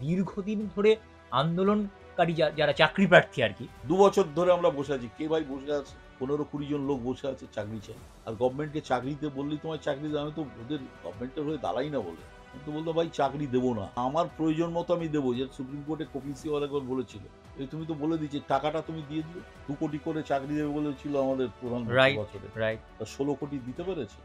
দীর্ঘদিন ধরে আন্দোলনকারী যারা চাকরি প্রার্থী আর কি। ২ বছর ধরে আমরা বসে আছি। কে ভাই বসে আছে? ১৫-২০ জন লোক বসে আছে চাকরি চায়। আর গভর্নমেন্টকে চাকরি দিতে বললেই তোমায় চাকরি দেবে। আমি তো ওদের গভর্নমেন্টের হয়ে দাঁড়াই না বলে। আমি তো বলতাম ভাই চাকরি দেব না। আমার প্রয়োজন মতো আমি দেব। যে সুপ্রিম কোর্টে কপিল সিবাল একবার বলেছিল। তুমি তো বলে দিয়েছে টাকাটা তুমি দিয়ে দিও। ২ কোটি করে চাকরি দেবে বলেছিল আমাদের প্রধানমন্ত্রী রাইট, বছরে। রাইট। তা ১৬ কোটি দিতে পেরেছে?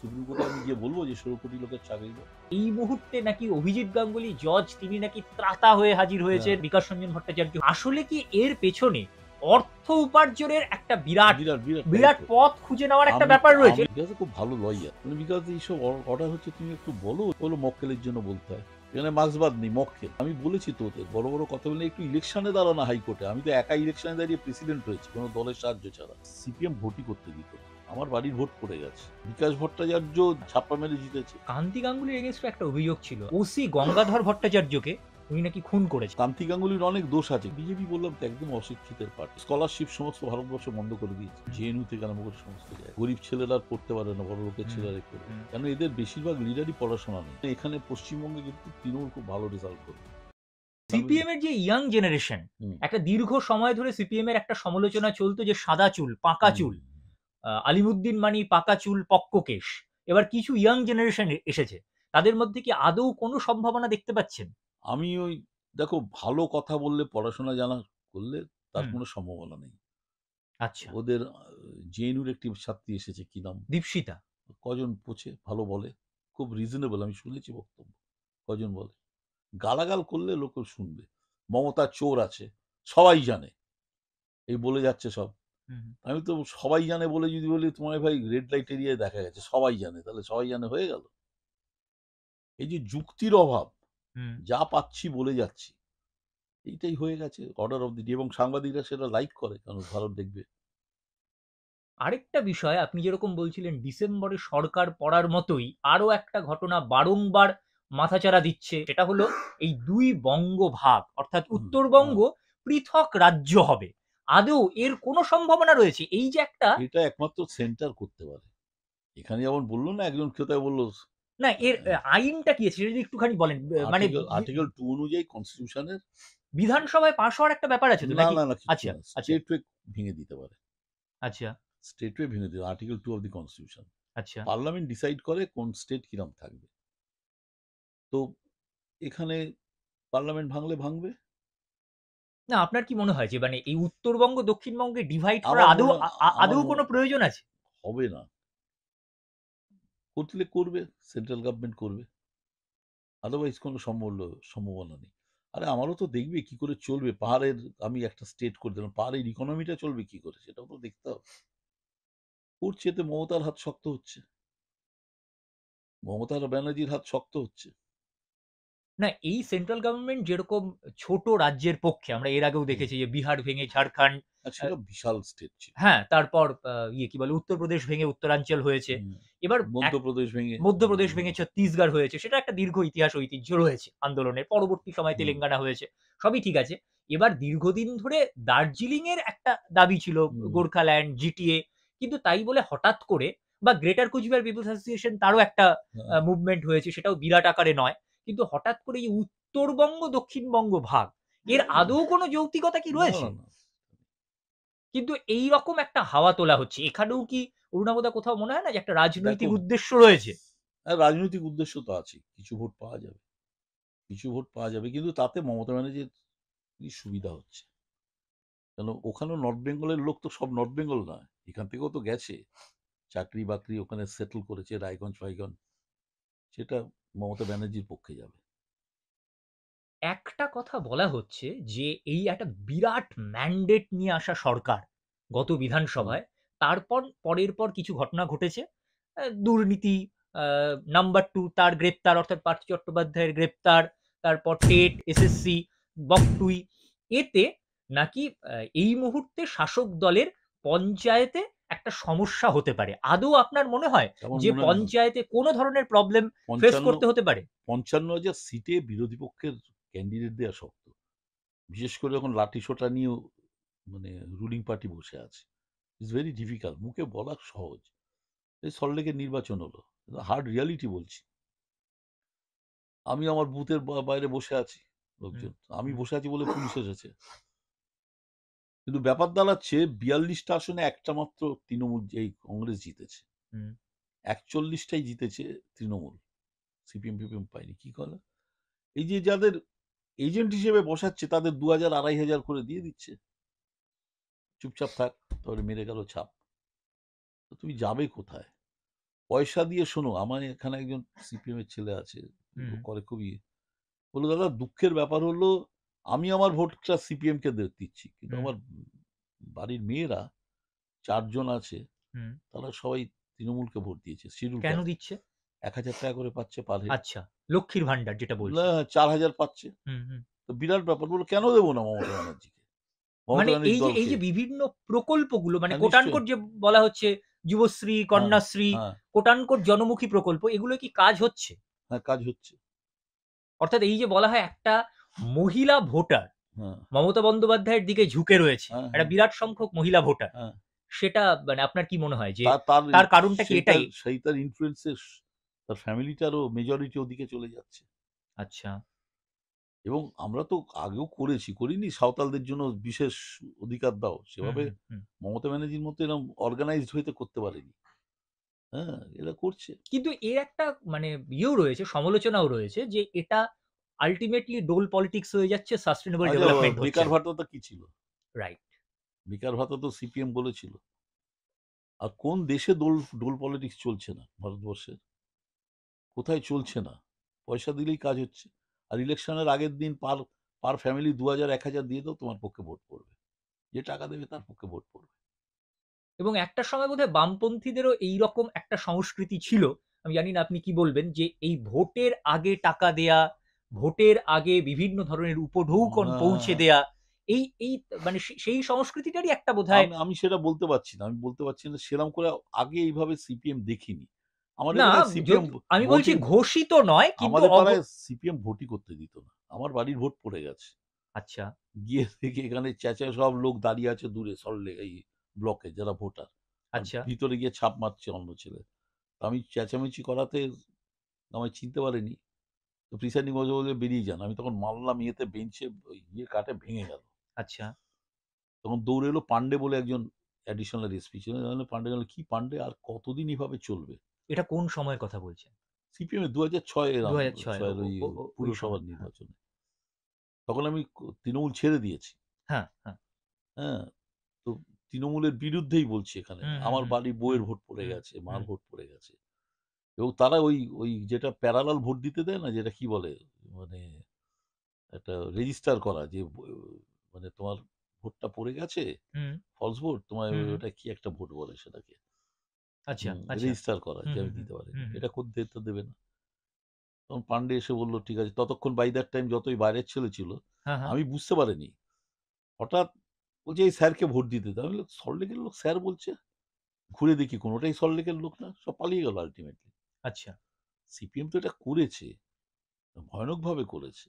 সুপ্রিম কোর্টে আমি গিয়ে বলব যে ১৬ কোটি লোকের চাকরি দাও। এই মুহূর্তে নাকি অভিজিৎ গাঙ্গুলি জজ তিনি নাকি ত্রাতা হয়ে হাজির হয়েছেন হ্যাঁ। বিকাশ রঞ্জন ভট্টাচার্য। আসলে কি এর পেছনে অর্থ উপার্জনের একটা বিরাট বিরাট, বিরাট বিরাট দায়িত্ব। পথ খুঁজে নেওয়ার একটা আমি ব্যাপার রয়েছে? আমি বিকাশ খুব ভালো লয়ার। বিকাশ এইসব অর্ডার হচ্ছে তুমি একটু বলো, বলো মক্কেলের জন্য বলতে হয়। এখানে মার্ক্সবাদ নেই, মক্কেল। আমি বলেছি তো ওদের বড়, বড় কথা বলে একটু ইলেকশনে দাঁড়াও না হাইকোর্টে। আমি তো একা ইলেকশনে দাঁড়িয়ে প্রেসিডেন্ট হয়েছি, কোনো দলের সাহায্য ছাড়া। সিপিএম ভোটই করতে দিত না। আমার বাড়ির ভোট পড়ে গেছে। বিকাশ ভট্টাচার্য ছাপ্পা মেরে জিতেছে। কান্তি গাঙ্গুলির এগেইনস্টে একটা অভিযোগ ছিল। ওসি গঙ্গাধর ভট্টাচার্যকে উনি নাকি খুন করেছে। কান্তি গাঙ্গুলির অনেক দোষ আছে। বিজেপি বললাম তো একদম অশিক্ষিতের পার্টি। স্কলারশিপ সমস্ত ভারতবর্ষ বন্ধ করে দিয়েছে। জেএনইউ থেকে আরম্ভ করে সমস্ত জায়গায়। গরিব ছেলেরা আর পড়তে পারে না, বড় লোকের ছেলেরা করে। কেন এদের বেশিরভাগ লিডারই পড়াশোনা নেই। এখানে পশ্চিমবঙ্গে কিন্তু তৃণমূল খুব ভালো রেজাল্ট করবে। সিপিএম এর যে ইয়াং জেনারেশন, হুম, একটা দীর্ঘ সময় ধরে সিপিএম এর একটা সমালোচনা চলতো যে সাদা চুল, পাকা হুম। চুল, আলিমুদ্দিন মানি পাকা চুল, পক্ককেশ। এবার কিছু ইয়াং জেনারেশন এসেছে। তাদের মধ্যে কি আদৌ কোনো সম্ভাবনা দেখতে পাচ্ছেন? আমি ওই দেখো ভালো কথা বললে পড়াশোনা জানা করলে তার হুম, কোনো সম্ভাবনা নেই। আচ্ছা। ওদের জেএনইউর একটি ছাত্রী এসেছে কি নাম? দীপশিতা। কজন পোছে ভালো বলে। খুব রিজনেবল আমি শুনেছি বক্তব্য। কজন বলে। গালাগাল করলে লোক শুনবে। মমতা চোর আছে। সবাই জানে। এই বলে যাচ্ছে সব। হুম, আমি তো সবাই জানে বলে যদি বলি তোমায় ভাই রেড লাইট এরিয়ায় দেখা গেছে। সবাই জানে। তাহলে সবাই জানে হয়ে গেল। এই যে যুক্তির অভাব, হুম। যা পাচ্ছি বলে যাচ্ছি। এইটাই হয়ে গেছে অর্ডার অফ দি ডে এবং সাংবাদিকরা সেটা লাইক করে কারণ ভারত দেখবে। আরেকটা বিষয় আপনি যেরকম বলছিলেন ডিসেম্বরে সরকার পড়ার মতোই আরো একটা ঘটনা বারংবার মাথাচাড়া দিচ্ছে। সেটা হলো এই ২ বঙ্গ ভাগ অর্থাৎ উত্তরবঙ্গ হ্যাঁ। পৃথক রাজ্য হবে। আদৌ এর কোনো সম্ভাবনা রয়েছে? এই যে একটা এটা একমাত্র সেন্টার করতে পারে। এখানে যেমন বলল না একজন কোথায় বলল না এর আইনটা কি আছে সেটা যদি একটুখানি বলেন। মানে আর্টিকেল 2 অনুযায়ী কনস্টিটিউশনের বিধানসভায় পাস হওয়ার একটা ব্যাপার আছে তো না, নাকি? না, না কিচ্ছু আচ্ছা, না। আচ্ছা, স্টেটওয়ে ভেঙে দিতে পারে। আচ্ছা, স্টেটওয়ে ভেঙে দিতে আর্টিকেল 2 অফ দি কনস্টিটিউশন। আচ্ছা। পার্লামেন্ট ডিসাইড করে কোন স্টেট কিরম থাকবে। তো এখানে পার্লামেন্ট ভাঙলে ভাঙবে। না আপনার কি মনে হয় যে মানে এই উত্তরবঙ্গ দক্ষিণবঙ্গে ডিভাইড করার আমার আদৌ মনে আমার আদৌ মনে কোনো প্রয়োজন আছে? হবে না। করলে করবে, সেন্ট্রাল গভর্নমেন্ট করবে। আদারওয়াইজ কোনো সম্ভাবনা নেই। আরে আমারও তো দেখবে কি করে চলবে। পাহাড়ের আমি একটা স্টেট করে দিলাম। পাহাড়ের ইকোনমিটা চলবে কি করে সেটাও তো দেখতে হবে। করছে এতে মমতার হাত শক্ত হচ্ছে। মমতা ব্যানার্জির হাত শক্ত হচ্ছে। না এই সেন্ট্রাল গভর্নমেন্ট যেরকম ছোট রাজ্যের পক্ষে আমরা এর আগেও হুম। দেখেছি যে বিহার ভেঙে ঝাড়খণ্ড, আর আ সেটা বিশাল স্টেট ছিল। হ্যাঁ, তারপর কি বলে উত্তরপ্রদেশ ভেঙে উত্তরাঞ্চল হয়েছে। হুম। এবার মধ্যপ্রদেশ ভেঙে মধ্যপ্রদেশ ভেঙে ছত্তিশগড় হয়েছে। সেটা একটা দীর্ঘ ইতিহাস ঐতিহ্য রয়েছে আন্দোলনের। পরবর্তী সময়ে হুম, তেলেঙ্গানা হয়েছে। সবই ঠিক আছে। এবার দীর্ঘদিন ধরে দার্জিলিং এর একটা দাবি ছিল হুম, গোর্খাল্যান্ড, জিটিএ। কিন্তু তাই বলে হঠাৎ করে বা গ্রেটার কুচবিহার পিপলস অ্যাসোসিয়েশন তারও একটা হ্যাঁ, মুভমেন্ট হয়েছে। সেটাও বিরাট আকারে নয়। কিন্তু হঠাৎ করে এই উত্তরবঙ্গ, দক্ষিণবঙ্গ ভাগ এর আদৌ কোনো যৌক্তিকতা কি না, রয়েছে? না, না। কিন্তু এইরকম একটা হাওয়া তোলা হচ্ছে। এখানেও কি অরুণাবদা কোথাও মনে হয় না যে একটা দেখো রাজনৈতিক উদ্দেশ্য রয়েছে? রাজনৈতিক উদ্দেশ্য তো আছেই। কিছু ভোট পাওয়া যাবে। কিছু ভোট পাওয়া যাবে। কিন্তু তাতে মমতা ব্যানার্জির কি সুবিধা হচ্ছে। কেন ওখানেও নর্থ বেঙ্গলের লোক তো সব নর্থ বেঙ্গল নয়। এখান থেকেও তো গেছে। চাকরি-বাকরি ওখানে সেটেল করেছে রায়গঞ্জ-ফায়গঞ্জ। সেটা মমতা ব্যানার্জির পক্ষে যাবে। একটা কথা বলা হচ্ছে যে এই একটা বিরাট ম্যান্ডেট নিয়ে আসা সরকার গত হুম, বিধানসভায়। তারপর পরের পর কিছু ঘটনা ঘটেছে। দুর্নীতি, আ নাম্বার 2 তার গ্রেপ্তার অর্থাৎ পার্থ চট্টোপাধ্যায়ের গ্রেপ্তার, তারপর টেট, এসএসসি, বকটুই। এতে নাকি এই মুহূর্তে শাসক দলের পঞ্চায়েতে একটা সমস্যা হতে পারে। আদৌ আপনার মনে হয় আমার যে মনে হয় না। পঞ্চায়েতে কোন ধরনের প্রবলেম ফেস ৫৫ করতে হতে পারে? ৫৫,০০০ সিটে বিরোধী পক্ষের ক্যান্ডিডেট দেয়া শক্ত। বিশেষ করে যখন লাঠিসোঁটা নিয়েও মানে রুলিং পার্টি বসে আছে। It's very difficult. মুখে বলা সহজ। এই সল্টলেকের নির্বাচন হলো। হার্ড রিয়ালিটি বলছি। আমি আমার বুথের বাইরে বসে আছি। লোকজন। হুম, আমি হুম, বসে আছি বলে পুলিশ এসেছে। কিন্তু ব্যাপার দাঁড়াচ্ছে 42টা আসনে একটা মাত্র তৃণমূল, এই কংগ্রেস জিতেছে। হুম। 41টাই জিতেছে তৃণমূল। সিপিএম ফিপিএম পায়নি। কি করে? এই যে যাদের এজেন্ট হিসেবে বসাচ্ছে তাদের 2000 2500 করে দিয়ে দিচ্ছে। চুপচাপ থাক, তারপরে মেরে গেল ছাপ। তো তুমি যাবে কোথায়? পয়সা দিয়ে, শোনো, আমার এখানে একজন সিপিএম এর ছেলে আছে, হুম, করে খুবই, বললো দাদা দুঃখের ব্যাপার হলো আমি আমার ভোটটা সিপিএম কে দিচ্ছি, কিন্তু হুম, আমার বাড়ির মেয়েরা 4 জন আছে, হুম। তারা সবাই তৃণমূলকে ভোট দিয়েছে, শিডিউল কেন কাস্ট। দিচ্ছে? 1000 টাকা করে পাচ্ছে পার হেড। আচ্ছা, লক্ষ্মীর ভান্ডার যেটা না, বলছেন। 4000 পাচ্ছে। হুম, হুম। তো বিরাট ব্যাপার, বললো কেন দেবো না মমতা ব্যানার্জিকে, মমতা মানে ব্যানার্জির এই দলকে। যে বিভিন্ন প্রকল্পগুলো মানে হ্যাঁ, নিশ্চয়ই। কোটানকোট যে বলা হচ্ছে যুবশ্রী, হ্যাঁ, কন্যাশ্রী, হ্যাঁ, কোটানকোট জনমুখী প্রকল্প এগুলো কি কাজ হচ্ছে? হ্যাঁ, কাজ হচ্ছে। অর্থাৎ এই যে বলা হয় একটা মহিলা ভোটার হ্যাঁ, মমতা বন্দ্যোপাধ্যায়ের দিকে ঝুঁকে রয়েছে। হ্যাঁ, একটা হ্যাঁ, বিরাট সংখ্যক মহিলা ভোটার। হ্যাঁ। সেটা মানে আপনার কি মনে হয় যে তার তার তার কারণটা কি সেইটার এটাই? সেইটার ইনফ্লুয়েন্সে তার ফ্যামিলিটারও মেজরিটি ওদিকে চলে যাচ্ছে। আচ্ছা। এবং আমরা তো আগেও করিনি সাঁওতালদের জন্য বিশেষ অধিকার দাও, হুম, সেভাবে হুম, হুম। মমতা ব্যানার্জির মতো এরকম অর্গানাইজড হইতে করতে পারেনি। হ্যাঁ, এরা করছে। কিন্তু এর একটা মানে ইয়েও রয়েছে, সমালোচনাও রয়েছে যে এটা আল্টিমেটলি ডোল পলিটিক্স হয়ে যাচ্ছে, সাস্টেনেবল আচ্ছা, ডেভেলপমেন্ট হচ্ছে বেকার না। ভাতাটা কি ছিল? রাইট। বেকার ভাতা তো সিপিএম বলেছিল। আর কোন দেশে ডোল পলিটিক্স চলছে না ভারতবর্ষে? কোথায় চলছে না? পয়সা দিলেই কাজ হচ্ছে। আর ইলেকশনের আগের দিন পার পার ফ্যামিলি 2000 1000 দিয়ে দাও, তোমার পক্ষে ভোট পড়বে। যে টাকা দেবে তার পক্ষে ভোট পড়বে। এবং একটা সময় বোধহয় বামপন্থীদেরও এইরকম একটা সংস্কৃতি ছিল। আমি জানি না আপনি কি বলবেন যে এই ভোটের আগে টাকা দেয়া, ভোটের আগে বিভিন্ন ধরনের উপঢৌকন হ্যাঁ, হ্যাঁ, পৌঁছে হ্যাঁ। দেয়া, এই মানে সেই সংস্কৃতিটারই একটা বোধহয়। আমি সেটা বলতে পারছি না। আমি বলতে পারছি না সেরকম করে আগে এইভাবে সিপিএম দেখিনি। আমার না, এখানে সিপিএম আমি বলছি ভোটই, ঘোষিত নয় কিন্তু আমাদের পাড়ায় সিপিএম ভোটই করতে দিত না। আমার বাড়ির ভোট পড়ে গেছে। আচ্ছা, গিয়ে দেখি এখানে চেঁচায় সব লোক দাঁড়িয়ে আছে দূরে, সল্টলেক এই ব্লকে যারা ভোটার। আর আচ্ছা, ভিতরে গিয়ে ছাপ মারছে অন্য ছেলে। তো আমি চেঁচামেচি করাতে আমায় চিনতে পারেনি। তো প্রিসাইডিং অফিসার বলল বেরিয়ে যান। আমি তখন মারলাম ইয়েতে, বেঞ্চে ওই ইয়ে কাঠে ভেঙে গেল। আচ্ছা। তখন দৌড়ে এলো পান্ডে বলে একজন অ্যাডিশনাল এসপি ছিলেন। আমি বললাম, পান্ডে গেল, কি পান্ডে, আর কতদিন এভাবে চলবে? এটা কোন সময়ের কথা বলছেন? সিপিএম এর 2006 এর ২০০৬ ছয়ের ওই ওই পুরসভার সময়। হ্যাঁ, নির্বাচনে। তখন আমি তৃণমূল ছেড়ে দিয়েছি। হ্যাঁ, হ্যাঁ। হ্যাঁ? তো তৃণমূলের বিরুদ্ধেই বলছি এখানে। হুম, হুম, আমার হুম, বাড়ির হুম, বউয়ের ভোট পড়ে হুম, গেছে, মার হুম। ভোট পড়ে গেছে। এবং তারা ওই ওই যেটা প্যারালাল ভোট দিতে দেয় না, যেটা কি বলে, মানে একটা রেজিস্টার করা, যে মানে তোমার ভোটটা পড়ে গেছে, হুম, ফলস ভোট, তোমার হুম, হুম। ওটা কি একটা ভোট বলে সেটাকে, আচ্ছা, আচ্ছা। রেজিস্টার করা, হুম, যে হুম, আমি হুম, দিতে পারিনি। হুম, হুম। এটা করতে তো দেবে না। তখন পান্ডে এসে বলল ঠিক আছে। ততক্ষণ বাই দ্যাট টাইম যতই বাইরের ছেলে ছিল, হ্যাঁ, হ্যাঁ। আমি বুঝতে পারিনি। হঠাৎ বলছে এই স্যারকে ভোট দিতে দাও। আমি বললাম, সল্টলেকের লোক স্যার বলছে? ঘুরে দেখি কোনোটাই সল্টলেকের লোক না, সব পালিয়ে গেল আলটিমেটলি। আচ্ছা। সিপিএম তো এটা করেছে, ভয়ানকভাবে করেছে।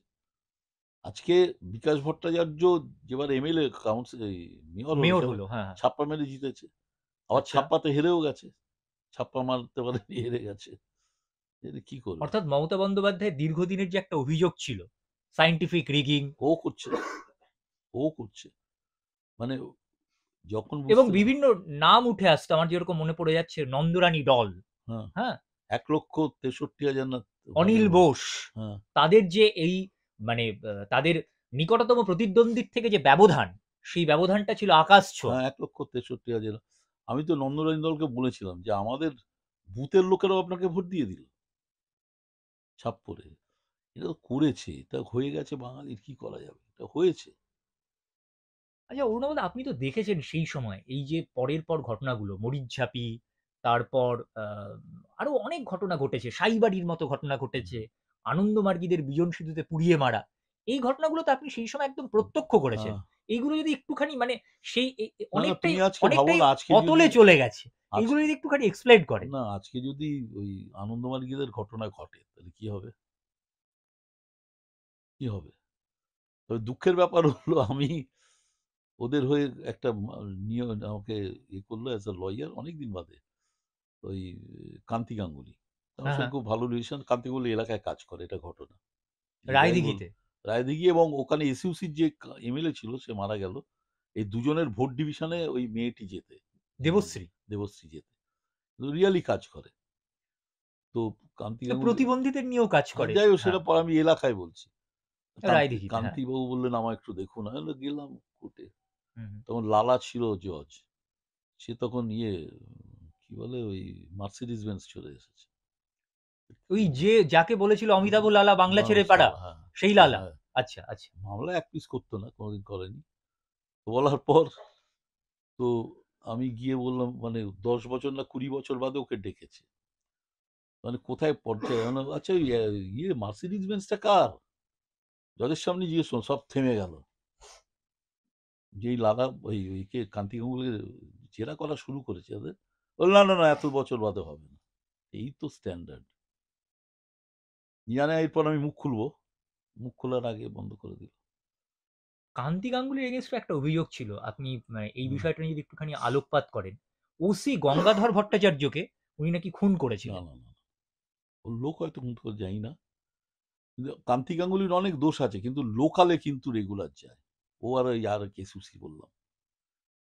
আজকে বিকাশ ভট্টাচার্য যেবার এমএলএ, কাউন্সিল, মেয়র হলো, মেয়র সে হলো। হ্যাঁ, হ্যাঁ। ছাপ্পা মেরে জিতেছে। আবার আচ্ছা। ছাপ্পাতে হেরেও গেছে। ছাপ্পা মারতে পারেনি, হেরে গেছে। এদের কি করবে? অর্থাৎ মমতা বন্দ্যোপাধ্যায়ের দীর্ঘদিনের যে একটা অভিযোগ ছিল, সায়েন্টিফিক রিগিং ও করছে, ও করছে। মানে যখন এবং বুঝতে, বিভিন্ন নাম উঠে আসতো। আমার যেরকম মনে পড়ে যাচ্ছে নন্দরানী ডল, হ্যাঁ, হ্যাঁ? 1,63,000 না ভাগের অনিল ভোট। বোস। হ্যাঁ, তাদের যে এই মানে তাদের নিকটতম প্রতিদ্বন্দ্বীর থেকে যে ব্যবধান, সেই ব্যবধানটা ছিল আকাশ ছোঁয়া। হ্যাঁ, 1,63,000। আমি তো নন্দরানী দলকে বলেছিলাম যে আমাদের বুথের লোকেরাও আপনাকে ভোট দিয়ে দিল ছাপ পড়ে। এটা তো করেছে, এটা হয়ে গেছে, বাঙালির কি করা যাবে? এটা হয়েছে। আচ্ছা অরুণাবদা, আপনি তো দেখেছেন সেই সময় এই যে পরের পর ঘটনাগুলো মরিচঝাঁপি, তারপর আরো অনেক ঘটনা ঘটেছে, সাইবাড়ির মতো ঘটনা ঘটেছে, আনন্দমার্গীদের বিজন সেতুতে পুড়িয়ে মারা। এই ঘটনাগুলো তো আপনি সেই সময় একদম প্রত্যক্ষ করেছেন। হ্যাঁ। এইগুলো যদি একটুখানি মানে সেই না, না, অনেকটাই তুমি আজকে ভাবো অনেকটাই না, আজকে যদি, অতলে চলে গেছে। এগুলো আজকে, যদি একটুখানি এক্সপ্লেইন করেন। না, আজকে যদি ওই আনন্দমার্গীদের ঘটনা ঘটে তাহলে কি হবে? কি হবে? তবে দুঃখের ব্যাপার হলো আমি ওদের হয়ে একটা নিয়ে আমাকে করলো অ্যাজ আ লয়ার অনেকদিন বাদে, ওই কান্তি গাঙ্গুলি। আমার হ্যাঁ, সঙ্গে হ্যাঁ। খুব ভালো রিলেশন। কান্তি গাঙ্গুলি এলাকায় কাজ করে, এটা ঘটনা। যে যাই বল, রায়দিঘিতে। রায়দিঘি এবং ওখানে এসইউসির যে এমএলএ ছিল সে মারা গেল। এই দুজনের ভোট ডিভিশনে ওই মেয়েটি জেতে, দেবশ্রী দেবশ্রী জেতে, রিয়ালি কাজ করে। তো কান্তি তো গাঙ্গুলি, প্রতিবন্ধীদের নিয়েও কাজ করে। যাই হোক হ্যাঁ, সেটা পরে আমি এলাকায় বলছি। রায়দিঘিতে, হ্যাঁ। কান্তিবাবু বললেন আমায় একটু দেখুন, আমি বললাম, গেলাম কোর্টে। হুম, হুম। তখন লালা ছিল জজ, সে তখন কি বলে ওই মার্সিডিজ বেঞ্চ চলে এসেছে। ওই যে যাকে বলেছিল অমিতাভ লালা বাংলা ছেড়ে বাংলাদেশ পাড়া, লালা, হ্যাঁ সেই সে, লালা। হ্যাঁ। আচ্ছা, আচ্ছা। মামলা এক পিস করতো না, কোনোদিন করেনি। তো বলার পর তো আমি গিয়ে বললাম, মানে 10 বছর না 20 বছর বাদে ওকে ডেকেছে, মানে কোথায় পর্যায়ে, মানে আচ্ছা ওই মার্সিডিজ বেঞ্চটা কার? জজের সামনে জিজ্ঞেস করলাম, সব থেমে গেল। যেই লালা ওইকে কান্তি গাঙ্গুলিকে জেরা করা শুরু করেছে ওদের, বলল না না না, এত বছর বাদে হবে না। এই তো স্ট্যান্ডার্ড। জানে এরপর আমি মুখ খুলবো, মুখ খোলার আগে বন্ধ করে দিল। কান্তি গাঙ্গুলির এগেনস্টে একটা অভিযোগ ছিল, আপনি এই হুম। বিষয়টা নিয়ে যদি একটুখানি আলোকপাত করেন। ওসি গঙ্গাধর ভট্টাচার্যকে উনি নাকি খুন না করেছিলেন। না না, ওর লোক হয়তো কিন্তু যাই না, কিন্তু কান্তি গাঙ্গুলির অনেক দোষ আছে, কিন্তু লোকালে কিন্তু রেগুলার যায়। ও আর ওই আর এসইউসি বললাম,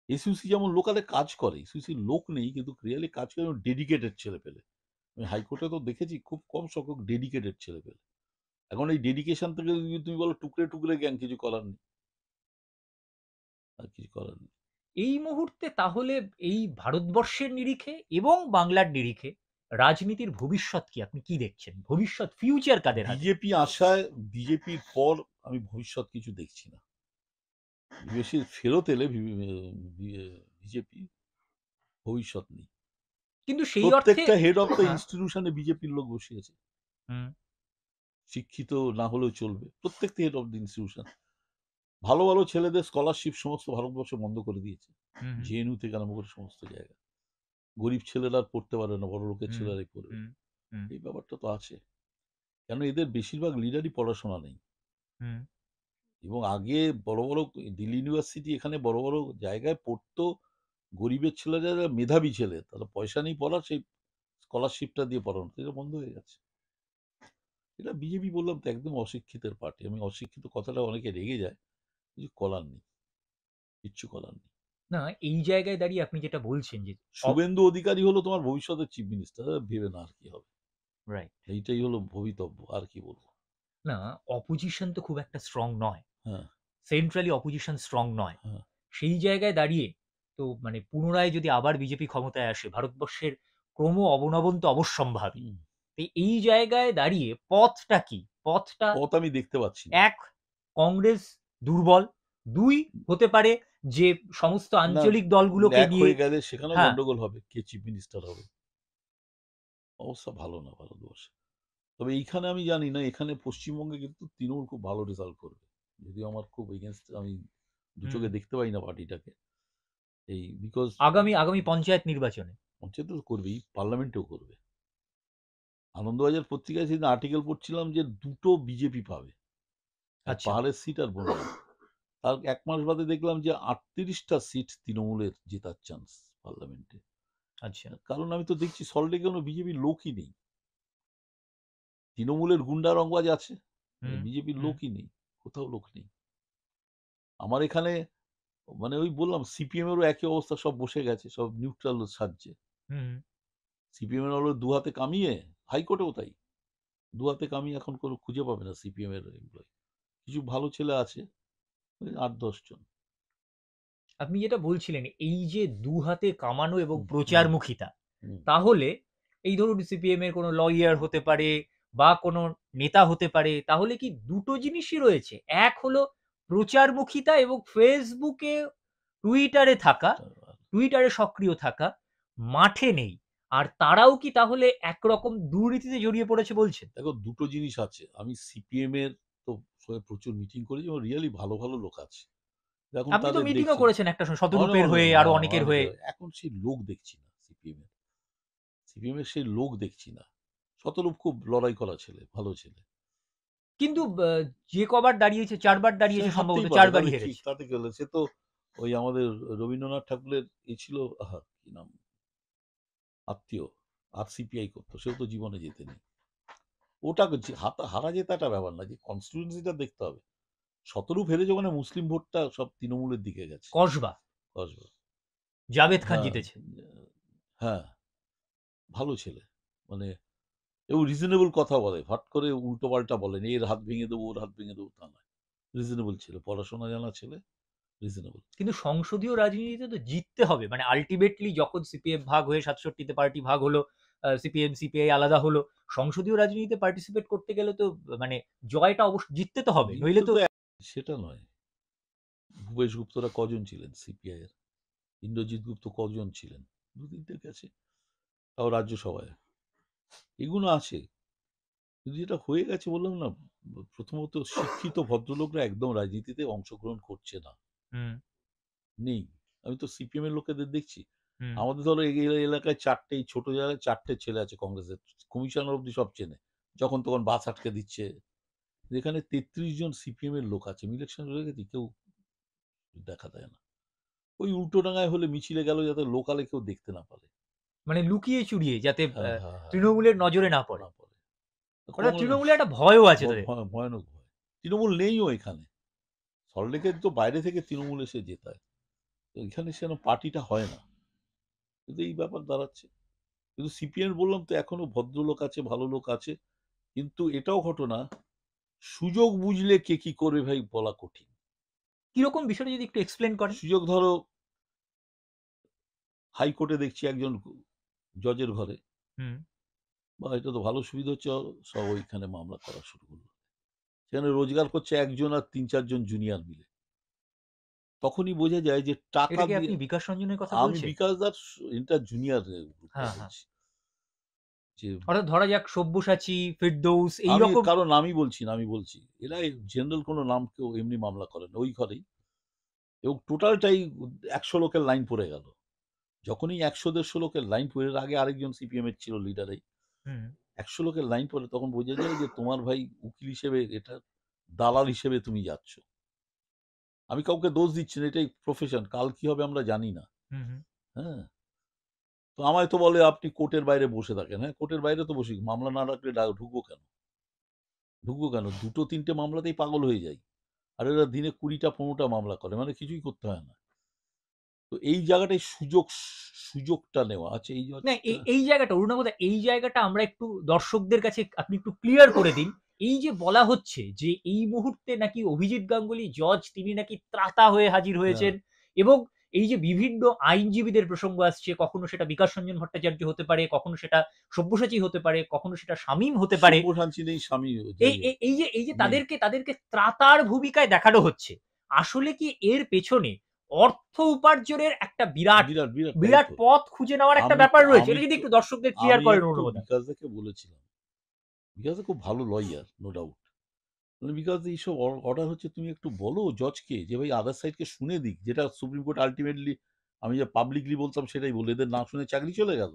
এসইউসি যেমন লোকালে কাজ করে, এসইউসির লোক নেই কিন্তু রিয়েলি কাজ করে, ডেডিকেটেড ছেলে পেলে। আমি হাইকোর্টে তো দেখেছি খুব কম সংখ্যক ডেডিকেটেড ছেলে পেলে। এখন এই ডেডিকেশন থেকে যদি তুমি বলো টুকরে টুকরে জ্ঞান, কিছু করার নেই, আর কিছু করার নেই। এই মুহূর্তে তাহলে এই ভারতবর্ষের নিরিখে এবং বাংলার নিরিখে রাজনীতির ভবিষ্যৎ কি, আপনি কি দেখছেন? ভবিষ্যৎ ফিউচার কাদের হাতে? বিজেপি আশায়, বিজেপির পর আমি ভবিষ্যৎ কিছু দেখছি না। বেশি ফেরত এলে বিজেপি ভবিষ্যৎ নেই। কিন্তু সেই অর্থে প্রত্যেকটা হেড অফ দ্য হ্যাঁ, ইনস্টিটিউশনে বিজেপির লোক বসে আছে, হুম, শিক্ষিত না হলেও চলবে, প্রত্যেকটা হেড অফ দ্য ইনস্টিটিউশন। ভালো ভালো ছেলেদের স্কলারশিপ সমস্ত ভারতবর্ষ বন্ধ করে দিয়েছে, হুম, হুম, জেএনইউ থেকে আরম্ভ করে সমস্ত জায়গায়। গরিব ছেলেরা আর পড়তে পারে না, বড় লোকের হুম, ছেলেরাই পড়বে। হুম, হুম, এই ব্যাপারটা তো আছে, কেন এদের বেশিরভাগ লিডারই পড়াশোনা নেই। হুম। এবং আগে বড় বড় দিল্লি ইউনিভার্সিটি, এখানে বড় বড় জায়গায় পড়তো গরিবের ছেলেরা, যারা মেধাবী ছেলে, তারা পয়সা নেই পড়ার, সেই স্কলারশিপটা দিয়ে পড়ানো, এটা বন্ধ হয়ে গেছে। এটা বিজেপি বললাম তো একদম অশিক্ষিতের পার্টি। আমি অশিক্ষিত কথাটা অনেকে রেগে যায়, কিছু করার নেই, কিচ্ছু করার নেই। না, এই জায়গায় দাঁড়িয়ে আপনি যেটা বলছেন যে শুভেন্দু অধিকারী হলো তোমার ভবিষ্যতের চিফ মিনিস্টার, ভেবে না আর কি হবে। রাইট। এইটাই হলো ভবিতব্য, আর কি বলবো। না, অপোজিশন তো খুব একটা স্ট্রং নয়। হ্যাঁ, সেন্ট্রালি অপোজিশন স্ট্রং নয়। হ্যাঁ। সেই জায়গায় দাঁড়িয়ে তো পুনরায় যদি আবার বিজেপি ক্ষমতায় আসে, ভারতবর্ষের ক্রম অবনমন তো অবশ্যম্ভাবী। হুম। তো এই জায়গায় দাঁড়িয়ে পথটা কি? পথটা পথ আমি দেখতে পাচ্ছি না। ১, কংগ্রেস দুর্বল। ২, হতে পারে যে সমস্ত না, আঞ্চলিক দলগুলোকে এক নিয়ে হয়ে গেলে সেখানেও হ্যাঁ, গন্ডগোল হবে, কে চিফ মিনিস্টার হবে। অবস্থা ভালো না ভারতবর্ষে। তবে এইখানে আমি জানি না, এখানে পশ্চিমবঙ্গে কিন্তু তৃণমূল খুব ভালো রেজাল্ট করবে। যদিও আমার খুব এগেনস্ট, আমি দু হুম, চোখে দেখতে পাই না পার্টিটাকে। এই বিকজ আগামী পঞ্চায়েত নির্বাচনে। পঞ্চায়েত তো করবেই, পার্লামেন্টেও করবে। আনন্দবাজার পত্রিকায় সেদিন আর্টিকেল পড়ছিলাম যে দুটো বিজেপি পাবে, এক আচ্ছা, পাহাড়ের সিট আর বনগাঁ। তার 1 মাস বাদে দেখলাম যে 38টা সিট তৃণমূলের জেতার চান্স পার্লামেন্টে। আচ্ছা। কারণ আমি তো দেখছি সল্টলেকে কোনো বিজেপির লোকই নেই, তৃণমূলের গুন্ডা রংবাজ আছে, হুম, বিজেপির হুম, লোকই নেই, কোথাও লোক নেই। আমার এখানে, মানে ওই বললাম সিপিএম এরও একই অবস্থা, সব বসে গেছে, সব নিউট্রাল সাজছে। হুম। সিপিএম এর হলো দু হাতে কামিয়ে, হাইকোর্টেও তাই, দু হাতে কামিয়ে এখন কোনো খুঁজে পাবে না সিপিএম এর এমপ্লয়। কিছু ভালো ছেলে আছে, ওই 8-10 জন। আপনি যেটা বলছিলেন এই যে দুহাতে কামানো এবং হুম, হুম, প্রচারমুখিতা, হুম। তাহলে এই ধরুন সিপিএম এর কোনো লয়ার হতে পারে বা কোনো নেতা হতে পারে, তাহলে কি দুটো জিনিসই রয়েছে? এক হলো প্রচারমুখিতা এবং ফেসবুকে, টুইটারে থাকা, টুইটারে সক্রিয় থাকা, মাঠে নেই। আর তারাও কি তাহলে একরকম দুর্নীতিতে জড়িয়ে পড়েছে বলছেন? দেখো দুটো জিনিস আছে, আমি সিপিএম এর তো সঙ্গে প্রচুর মিটিং করেছি এবং রিয়েলি ভালো ভালো লোক আছে, এখন আপনি তো তাদের মিটিংও দেখছি না। করেছেন একটা সময় অনেক শতরূপের অনেক, হয়ে, আরো হ্যাঁ অনেকের অনেক, হয়ে। এখন সেই লোক দেখছি না সিপিএম এর, সিপিএম এর সেই লোক দেখছি না। শতরূপ খুব লড়াই করা ছেলে, ভালো ছেলে। কিন্তু যে কবার দাঁড়িয়েছে, ৪ বার সে দাঁড়িয়েছে সম্ভবত, হারতেই পারে, ৪ তাতে বারই কি, হেরেছে। তাতে কি হলো, সে তো ওই আমাদের রবীন্দ্রনাথ ঠাকুরের ছিল, আহা কি নাম, আত্মীয়, আর সিপিআই করতো, সেও তো জীবনে জেতেনি। ওটা হারা যেতে একটা ব্যাপার না, যে কনস্টিটিউয়েন্সিটা দেখতে হবে। শতরূপ হেরেছে ওখানে মুসলিম ভোটটা সব তৃণমূলের দিকে গেছে। কসবা কসবা। জাভেদ খান হ্যাঁ, জিতেছে। হ্যাঁ, ভালো ছেলে, মানে ও রিজনেবল কথা বলে, হট করে উল্টো পাল্টা বলেন, এর হাত ভেঙে দেবো ওর হাত ভেঙে দেবো, তা নয়। রিজনেবল ছেলে, পড়াশোনা জানা ছেলে, রিজনেবল। কিন্তু সংসদীয় রাজনীতিতে তো জিততে হবে, মানে আলটিমেটলি যখন সিপিএম ভাগ হয়ে 67তে পার্টি ভাগ হলো, সিপিএম সিপিআই আলাদা হলো, সংসদীয় রাজনীতিতে পার্টিসিপেট করতে গেলে তো মানে জয়টা অবশ্য জিততে তো হবে, নইলে জিততে তো। তো সেটা নয়। ভূপেশ গুপ্তরা কজন ছিলেন সিপিআই এর? ইন্দ্রজিৎ গুপ্ত কজন ছিলেন? দু তিনটে গেছে, তাও রাজ্যসভায়। এগুলো আছে, কিন্তু যেটা হয়ে গেছে বললাম না, প্রথমত শিক্ষিত ভদ্রলোকরা একদম রাজনীতিতে অংশগ্রহণ করছে না, হুম, নেই। আমি তো সিপিএম এর লোকেদের দেখছি। হুম। আমাদের ধরো এই এলাকায় চারটে, এই ছোট জায়গায় চারটে ছেলে আছে কংগ্রেসের, কমিশনার অব্দি সব চেনে, যখন তখন বাস আটকে দিচ্ছে। যেখানে 33 জন সিপিএম এর লোক আছে, ইলেকশন হয়ে গেছে, কেউ দেখা দেয় না। ওই উল্টোডাঙায় হলে মিছিলে গেল যাতে লোকালে কেউ দেখতে না পারে। মানে লুকিয়ে চুরিয়ে যাতে হ্যাঁ, হ্যাঁ, হ্যাঁ, তৃণমূলের নজরে না পড়ে। না পড়ে। অর্থাৎ কংগ্রেস তৃণমূলের একটা ভয়ও আছে তাদের। ভয়ানক ভয়। তৃণমূল নেইও এখানে। সল্টলেকের তো বাইরে থেকে তৃণমূল এসে জেতায়, তো এখানে সেরকম পার্টিটা হয় না, কিন্তু এই ব্যাপার দাঁড়াচ্ছে। কিন্তু সিপিএম বললাম তো, এখনো ভদ্রলোক আছে, ভালো লোক আছে, কিন্তু এটাও ঘটনা, সুযোগ বুঝলে কে কি করবে ভাই বলা কঠিন। কিরকম বিষয়টা যদি একটু এক্সপ্লেন করেন। সুযোগ ধরো, হাইকোর্টে দেখছি একজন জজের ঘরে, হুম। বা এটা তো ভালো সুবিধা হচ্ছে, সব ওইখানে মামলা করা শুরু করলো। সেখানে রোজগার করছে একজন আর 3-4 জন জুনিয়র মিলে। তখনই বোঝা যায় যে টাকা এটা কি দিয়ে। আপনি বিকাশ রঞ্জনের কথা আমি বলছেন? বিকাশ দাস ইন্টার জুনিয়র গ্রুপটা হ্যাঁ, হ্যাঁ। বলছি, যে অর্থাৎ ধরা যাক সব্যসাচী, ফেরদৌস আমি এইরকম। কারো নামই বলছি না, আমি বলছি এরা জেনারেল কোনো নাম কেউ এমনি মামলা করে না ওই ঘরেই, এবং টোটালটাই 100 লোকের লাইন পড়ে গেল। যখনই 100-150 লোকের লাইন পড়ে, এর আগে আরেকজন সিপিএম এর ছিল লিডার, হুম। 100 লোকের লাইন পড়ে, তখন বোঝা যায় যে তোমার ভাই উকিল হিসেবে এটা দালাল হিসেবে তুমি যাচ্ছ। আমি কাউকে দোষ দিচ্ছি না, এটাই প্রফেশন, কাল কি হবে আমরা জানি না। হুম, হুম। হ্যাঁ, তো আমায় তো বলে আপনি কোর্টের বাইরে বসে থাকেন। হ্যাঁ, কোর্টের বাইরে তো বসি, মামলা না রাখলে ঢুকবো কেন? ঢুকবো কেন? 2-3টে মামলাতেই পাগল হয়ে যাই। আর এরা দিনে 20টা-15টা মামলা করে, মানে কিছুই করতে হয় না। তো এই জায়গাটায় সুযোগটা নেওয়া আছে, এই না, হচ্ছে। এই জায়গাটা অরুণাবদা, এই জায়গাটা আমরা একটু দর্শকদের কাছে আপনি একটু ক্লিয়ার করে দিন। এই যে বলা হচ্ছে যে এই মুহূর্তে নাকি অভিজিৎ গাঙ্গুলি জজ তিনি নাকি ত্রাতা হয়ে হাজির হ্যাঁ, হয়েছেন, এবং এই যে বিভিন্ন আইনজীবীদের প্রসঙ্গ আসছে, কখনো সেটা বিকাশ রঞ্জন ভট্টাচার্য হতে পারে, কখনো সেটা সব্যসাচী হতে পারে, কখনো সেটা শামীম হতে পারে। সব্যসাচী নেই, স্বামী এই যাই হোক এই এই যে এই যে নেই। তাদেরকে ত্রাতার ভূমিকায় দেখানো হচ্ছে। আসলে কি এর পেছনে অর্থ উপার্জনের একটা বিরাট বিরাট বিরাট বিরাট তন্ত্র। পথ খুঁজে নেওয়ার একটা আমি তো ব্যাপার রয়েছে? আমি এটা যদি তো একটু দর্শকদের ক্লিয়ার আমি করেন একটু অনুমোদন। বিকাশদাকে বলেছিলাম, বিকাশ খুব ভালো লয়ার, নো ডাউট। মানে বিকাশ এইসব অর্ডার হচ্ছে, তুমি একটু বলো জজকে যে ভাই আদার সাইডকে শুনে দিক, যেটা সুপ্রিম কোর্ট আলটিমেটলি, আমি যে পাবলিকলি বলতাম সেটাই বলে, এদের না শুনে চাকরি চলে গেল।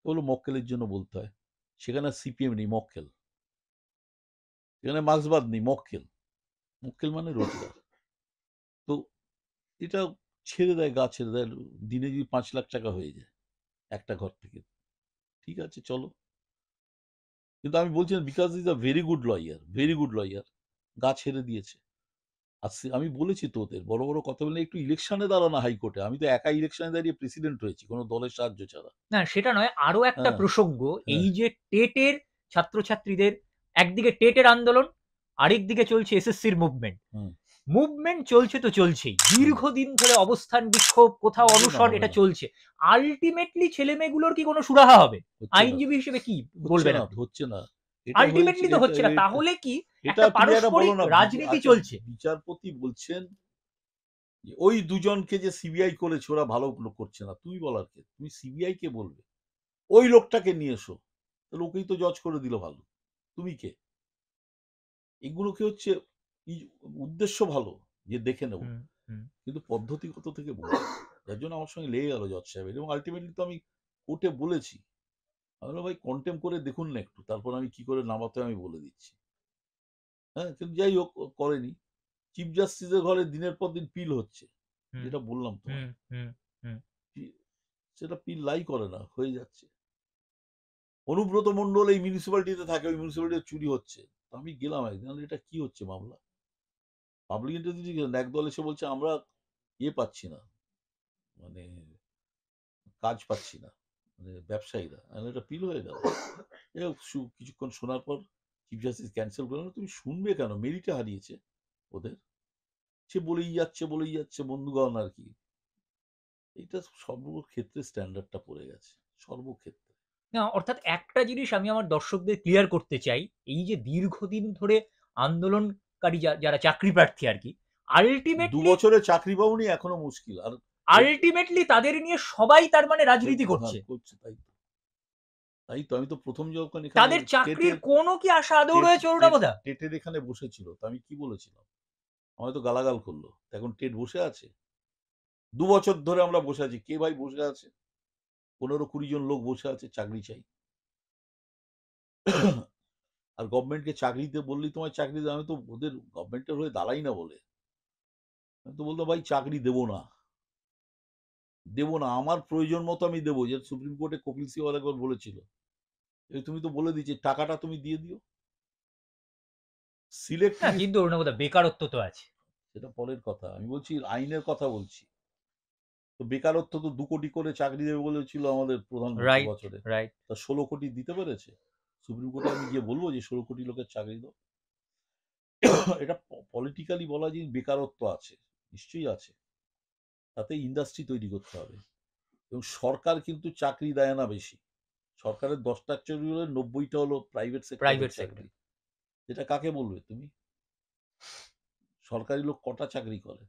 বললো মক্কেলের জন্য বলতে হয়। সেখানে সিপিএম নেই, মক্কেল। সেখানে মার্ক্সবাদ নেই, মক্কেল। মক্কেল মানে রোজগার। তো এটা ছেড়ে দেয়, গা ছেড়ে দেয়, দিনে যদি 5 লাখ টাকা হয়ে যায় একটা ঘর থেকে, ঠিক আছে চলো। কিন্তু আমি বলছি because is a very good lawyer, very good lawyer, গা ছেড়ে দিয়েছে। আর আমি বলেছি তো ওদের বড় বড় কথা বলে একটু ইলেকশনে দাঁড়ানো হাইকোর্টে, আমি তো একা ইলেকশনে দাঁড়িয়ে প্রেসিডেন্ট হয়েছি কোনো দলের সাহায্য ছাড়া। না সেটা নয়, আরো একটা হ্যাঁ, প্রসঙ্গ, এই হ্যাঁ, যে টেটের ছাত্রছাত্রীদের, একদিকে টেটের আন্দোলন, আরেকদিকে চলছে এসএসসির মুভমেন্ট। হুম, মুভমেন্ট চলছে তো চলছেই, হুম। দীর্ঘদিন ধরে অবস্থান বিক্ষোভ, কোথাও হবে না, অনশন, হবে এটা না, চলছে। আলটিমেটলি ছেলেমেয়েগুলোর কি কোনো সুরাহা হবে? হচ্ছে না, আইনজীবী হিসেবে কি হচ্ছে বলবেন না, আপনি? হচ্ছে না। এটা হয়েছে, আলটিমেটলি তো এটা হচ্ছে না, তাহলে কি এটা একটা তুমি একটা বলো পারস্পরিক না, রাজনীতি আচ্ছা, চলছে? বিচারপতি বলছেন যে ওই দুজনকে যে সিবিআই করেছে ওরা ভালো করছে না, তুমি বলার কে? তুমি সিবিআই কে বলবে ওই লোকটাকে নিয়ে এসো, তাহলে ওকেই তো জজ করে দিল ভালো, তুমি কে? এগুলোকে হচ্ছে উদ্দেশ্য ভালো, যে দেখে নেব, হুম, হুম। কিন্তু পদ্ধতিগত থেকে বলছে, যার জন্য আমার সঙ্গে লেগে গেল জজ সাহেবের, এবং আলটিমেটলি তো আমি কোর্টে বলেছি, আমি বললাম, ভাই কন্টেম করে দেখুন না একটু, তারপর আমি কি করে নামাতে হয় আমি বলে দিচ্ছি। হ্যাঁ, কিন্তু যাই হোক, ও করেনি। চিফ জাস্টিসের ঘরে দিনের পর দিন পিল হচ্ছে, হুম, যেটা বললাম হুম, তোমায়, হুম, হুম। সেটা পিল লাই করে না, হয়ে যাচ্ছে। অনুব্রত মণ্ডল এই মিউনিসিপ্যালিটিতে থাকে, ওই মিউনিসিপ্যালিটিতে চুরি হচ্ছে। তো আমি গেলাম একদিন, আমি বললাম, এটা কি হচ্ছে মামলা? পাবলিক ইন্টারেস্টে গেলেন, একদল এসে বলছে আমরা পাচ্ছি না, মানে কাজ পাচ্ছি না, মানে ব্যবসায়ীরা। আমি বললাম, এটা পিল হয়ে গেল। যাই হোক, কিছুক্ষণ শোনার পর চিফ জাস্টিস ক্যান্সেল করলেন। তুমি শুনবে কেন? মেরিটে হারিয়েছে ওদের। সে বলেই যাচ্ছে বন্ধুগণ আর কি। এইটা সর্বক্ষেত্রে স্ট্যান্ডার্ডটা পড়ে গেছে, সর্বক্ষেত্রে। না, অর্থাৎ একটা জিনিস আমি আমার দর্শকদের ক্লিয়ার করতে চাই, এই যে দীর্ঘদিন ধরে আন্দোলনকারী যারা চাকরি প্রার্থী আর কি, 2 আলটিমেটলি বছরে চাকরি পাওনি এখনো মুশকিল। আর আলটিমেটলি তাদের নিয়ে সবাই তার মানে রাজনীতি করছে। করছে, তাই তো আমি তো প্রথম যখন এখানে তাদের চাকরির কোনো কি আশা আদৌ টেট রয়েছে টেট অরুণাবদা? টেটের এখানে বসেছিল, তো আমি কি বলেছিলাম? আমায় তো গালাগাল করলো। তো এখন টেট বসে আছে। 2 বছর ধরে আমরা বসে আছি। কে ভাই বসে আছে? 15-20 জন লোক বসে আছে, চাকরি চাই। আর গভর্নমেন্টকে চাকরি দিতে বললেই তোমায় চাকরি দেবে। আমি তো ওদের গভর্নমেন্টের হয়ে দাঁড়াই না বলে। আমি তো বলতাম, ভাই চাকরি দেবো না। দেবো না। আমার প্রয়োজন মতো আমি দেবো। যে সুপ্রিম কোর্টে কপিল সিবাল একবার বলেছিল। তুমি তো বলে দিয়েছে, টাকাটা তুমি দিয়ে দিও। সিলেক্ট না, লিস্ট, কিন্তু অরুণাবদা বেকারত্ব তো আছে। সেটা পরের কথা। আমি বলছি আইনের কথা বলছি। তো বেকারত্ব তো 2 কোটি করে চাকরি দেবে বলেছিল আমাদের প্রধানমন্ত্রী রাইট, বছরে। রাইট। তা 16 কোটি দিতে পেরেছে? সুপ্রিম কোর্টে আমি গিয়ে বলবো যে 16 কোটি লোকের চাকরি দাও? এটা পলিটিক্যালি বলা যে বেকারত্ব আছে, নিশ্চয়ই আছে। তাতে ইন্ডাস্ট্রি তৈরি করতে হবে। এবং সরকার কিন্তু চাকরি দেয় না বেশি। সরকারের 10টা চাকরি হলে 90টা হলো প্রাইভেট সেক্টরের প্রাইভেট সেক্টর। চাকরি। যেটা কাকে বলবে তুমি? সরকারি লোক কটা চাকরি করে?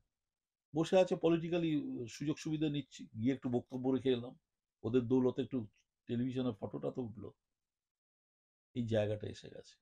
বসে আছে পলিটিক্যালি, সুযোগ সুবিধা নিচ্ছি। গিয়ে একটু বক্তব্য রেখে এলাম। ওদের দৌলতে একটু টেলিভিশনে ফটোটা তো উঠলো। এই জায়গাটা এসে গেছে।